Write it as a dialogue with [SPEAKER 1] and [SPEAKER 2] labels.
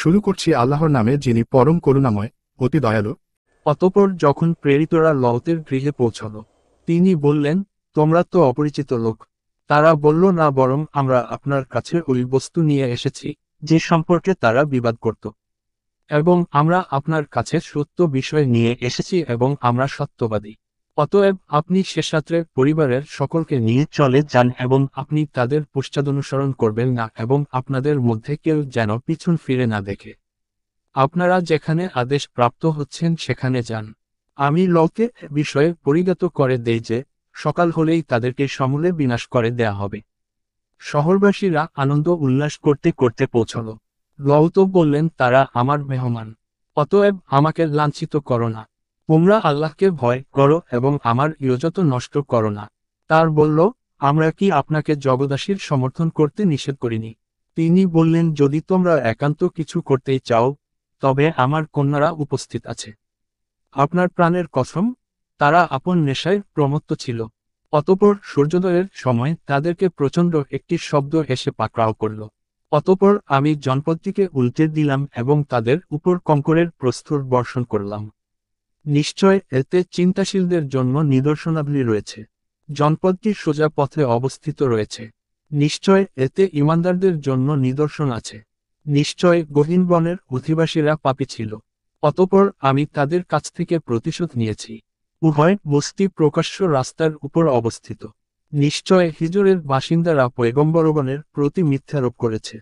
[SPEAKER 1] শুরু করছি আল্লাহর নামে, যিনি পরম করুণাময়, অতি দয়ালু।
[SPEAKER 2] অতঃপর যখন প্রেরিতরা লওতের গৃহে পৌঁছল, তিনি বললেন, তোমরা তো অপরিচিত লোক। তারা বলল, না, বরং আমরা আপনার কাছে ওই বস্তু নিয়ে এসেছি যে সম্পর্কে তারা বিবাদ করত, এবং আমরা আপনার কাছে সত্য বিষয় নিয়ে এসেছি এবং আমরা সত্যবাদী। অতএব আপনি শেষরাত্রে পরিবারের সকলকে নিয়ে চলে যান এবং আপনি তাদের পশ্চাদনুসরণ করবেন না এবং আপনাদের মধ্যে কেউ যেন পিছন ফিরে না দেখে। আপনারা যেখানে আদেশ প্রাপ্ত হচ্ছেন সেখানে যান। আমি লওকে বিষয়ে পরিজ্ঞাত করে দেই যে সকাল হলেই তাদেরকে সমূলে বিনাশ করে দেয়া হবে। শহরবাসীরা আনন্দ উল্লাস করতে করতে পৌঁছল। লওত বললেন, তারা আমার মেহমান, অতএব আমাকে লাঞ্ছিত করো না। তোমরা আল্লাহকে ভয় করো এবং আমার ইজ্জত নষ্ট করো না। তার বলল, আমরা কি আপনাকে জগদাসীর সমর্থন করতে নিষেধ করিনি? তিনি বললেন, যদি তোমরা একান্ত কিছু করতেই চাও, তবে আমার কন্যারা উপস্থিত আছে। আপনার প্রাণের কসম, তারা আপন নেশায় প্রমত্ত ছিল। অতঃপর সূর্যোদয়ের সময় তাদেরকে প্রচণ্ড একটি শব্দ এসে পাকড়াও করল। অতঃপর আমি জনপদটিকে উল্টে দিলাম এবং তাদের উপর কঙ্করের প্রস্তর বর্ষণ করলাম। নিশ্চয় এতে চিন্তাশীলদের জন্য নিদর্শনাবলী রয়েছে। জনপদটি সোজা পথে অবস্থিত রয়েছে। নিশ্চয় এতে ঈমানদারদের জন্য নিদর্শন আছে। নিশ্চয় গহীন বনের অধিবাসীরা পাপী ছিল। অতঃপর আমি তাদের কাছ থেকে প্রতিশোধ নিয়েছি। উভয় বস্তি প্রকাশ্য রাস্তার উপর অবস্থিত। নিশ্চয় হিজরের বাসিন্দারা পয়গম্বরগণের প্রতি মিথ্যারোপ করেছে।